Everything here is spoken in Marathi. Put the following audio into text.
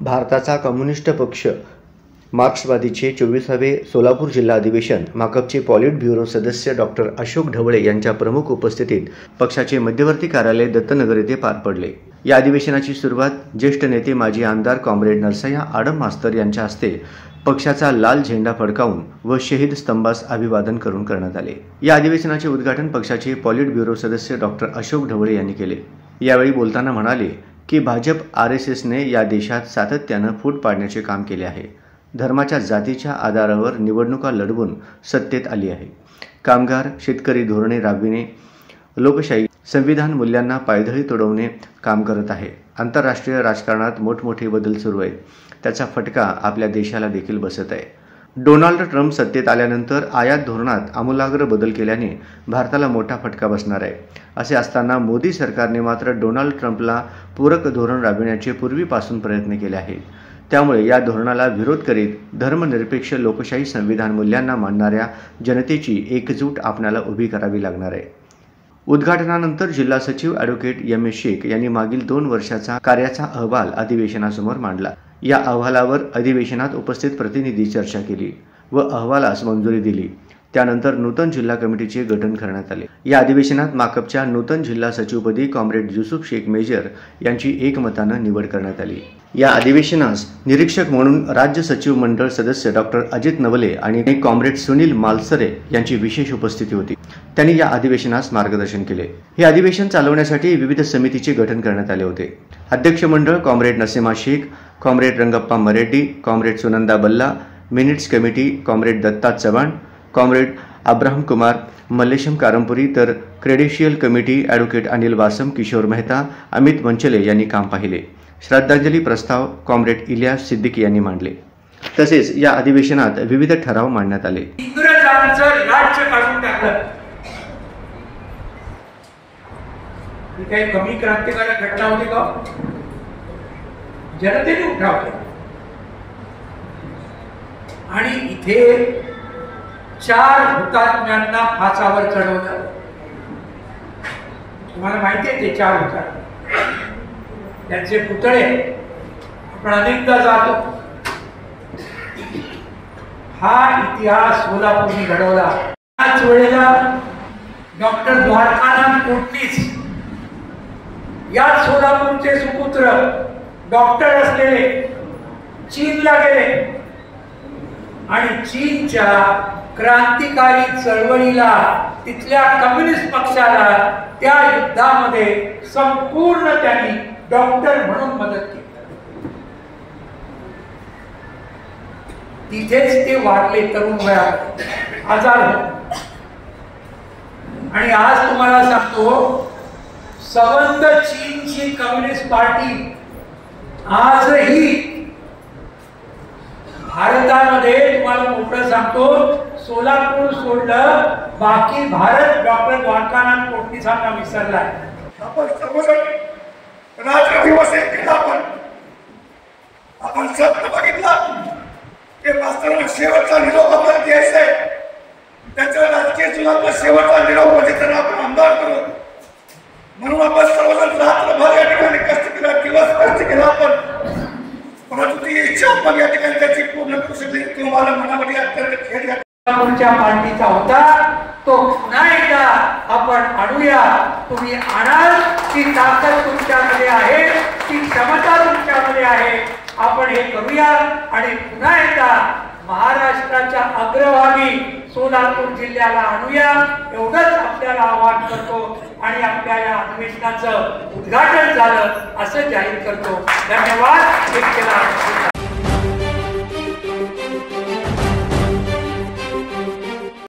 भारताचा कम्युनिस्ट पक्ष मार्क्सवादीचे 24वे सोलापूर जिल्हा अधिवेशन माकपचे पॉलिट ब्युरो सदस्य डॉक्टर अशोक ढवळे यांच्या प्रमुख उपस्थितीत पक्षाचे मध्यवर्ती कार्यालय दत्तनगर येथे पार पडले। या अधिवेशनाची सुरुवात ज्येष्ठ नेते माजी आमदार कॉम्रेड नरसय्या आडम मास्तर यांच्या हस्ते पक्षाचा लाल झेंडा फडकावून व शहीद स्तंभास अभिवादन करून करण्यात आले। या अधिवेशनाचे उद्घाटन पक्षाचे पॉलिट ब्युरो सदस्य डॉक्टर अशोक ढवळे यांनी केले। यावेळी बोलताना म्हणाले की भाजप आरएसएसने या देशात सातत्याने फूट पाडण्याचे काम केले आहे। धर्माच्या जातीच्या आधारावर निवडणुका लढवून सत्तेत आली आहे। कामगार शेतकरी धोरणे राबविणे, लोकशाही संविधान मूल्यांना पायदळी तोडवणे काम करत आहे। आंतरराष्ट्रीय राजकारणात मोठमोठे बदल सुरू आहेत, त्याचा फटका आपल्या देशाला देखील बसत आहे। डोनाल्ड ट्रम्प सत्तेत आल्यानंतर आयात धोरणात आमूलाग्र बदल केल्याने भारताला मोठा फटका बसणार आहे। असे असताना मोदी सरकारने मात्र डोनाल्ड ट्रम्पला पूरक धोरण राबविण्याचे पूर्वीपासून प्रयत्न केले आहेत। त्यामुळे या धोरणाला विरोध करीत धर्मनिरपेक्ष लोकशाही संविधान मूल्यांना मानणाऱ्या जनतेची एकजूट आपल्याला उभी करावी लागणार आहे। उद्घाटनानंतर जिल्हा सचिव ॲडव्होकेट एम.ए. शेख यांनी मागील 2 वर्षाचा कार्याचा अहवाल अधिवेशनासमोर मांडला। या अहवालावर अधिवेशनात उपस्थित प्रतिनिधी चर्चा केली व अहवालास मंजुरी दिली। त्यानंतर नूतन जिल्हा कमिटीचे गठन करण्यात आले। या अधिवेशनात माकपच्या नूतन जिल्हा सचिवपदी कॉम्रेड युसुफ शेख मेजर यांची एकमताने निवड करण्यात आली। या अधिवेशनास निरीक्षक म्हणून राज्य सचिव मंडळ सदस्य डॉक्टर अजित नवले आणि कॉम्रेड सुनील मालसरे यांची विशेष उपस्थिती होती। त्यांनी या अधिवेशनास मार्गदर्शन केले। हे अधिवेशन चालवण्यासाठी विविध समितीचे गठन करण्यात आले होते। अध्यक्ष मंडळ comrade Nasima Shaikh, comrade Rangappa Mareddy, comrade Sunanda Balla, minutes committee comrade Datta Chavan, comrade Abraham Kumar, Mallesham Karampuri, तर credential committee advocate Anil Vasam, Kishore Mehta, Amit Manchale यांनी काम पाहिले। श्रद्धांजली प्रस्ताव कॉम्रेड इलियास सिद्दीकी यांनी मांडले। तसेच या अधिवेशनात विविध ठराव मांडण्यात आले। इंग्रजांचं राज्य काढून टाकलं ही काही कमी क्रांतिकारक घटना होती का? जनतेने उठावलं आणि इथे 4 हुतात्म्यांना फासावर चढवलं। तुम्हाला माहिती आहे ते 4 हुतात्मे, त्यांचे पुतळे आपण अनेकदा जातो। हा इतिहास सोलापूरने घडवला। त्याच वेळेला डॉक्टर द्वारकानाथ कोटणीस या सोलापूरचे सुपुत्र डॉक्टर असलेले चीनला गेले आणि चीनच्या क्रांतिकारी चळवळीला, तिथल्या कम्युनिस्ट पक्षाला त्या युद्धामध्ये संपूर्ण त्यांनी डॉक्टर म्हणून मदत केली। तिथेच ते वारले तरुण वयात, आजार होते। आणि आज तुम्हाला सांगतो, संबंध चीनची कम्युनिस्ट पार्टी आजही भारतामध्ये, तुम्हाला मोठं सांगतो, सोलापूर सोडलं बाकी भारत डॉक्टर द्वारकानाथ कोटणीसांना विसरलाय। आपण सर्वजण राजदिवस केला, आपण सत्य बघितलं की मास्तरांना शेवटचा निरोप आपल्याला द्यायचा आहे। त्यांच्या राजकीय जीवनातला शेवटचा निरोप म्हणजे त्यांना आपण आमदार करू, म्हणून आपण सर्वजण रात्रभर या ठिकाणी कष्ट केला, दिवस कष्ट केला आपण, परंतु ती इच्छा आपण या ठिकाणी त्याची पूर्ण करू शकली। तुम्हाला मनामध्ये अत्यंत खेद तुमच्या पार्टीचा होता तो पुन्हा एकदा आपण आणूया। तुम्ही आणाल, ती ताकद तुमच्यामध्ये आहे, ती क्षमता तुमच्यामध्ये आहे। आपण हे करूया आणि पुन्हा एकदा महाराष्ट्राच्या अग्रभागी सोलापूर जिल्ह्याला आणूया, एवढंच आपल्याला आवाहन करतो आणि आपल्या या अधिवेशनाचं उद्घाटन झालं असं जाहीर करतो। धन्यवाद।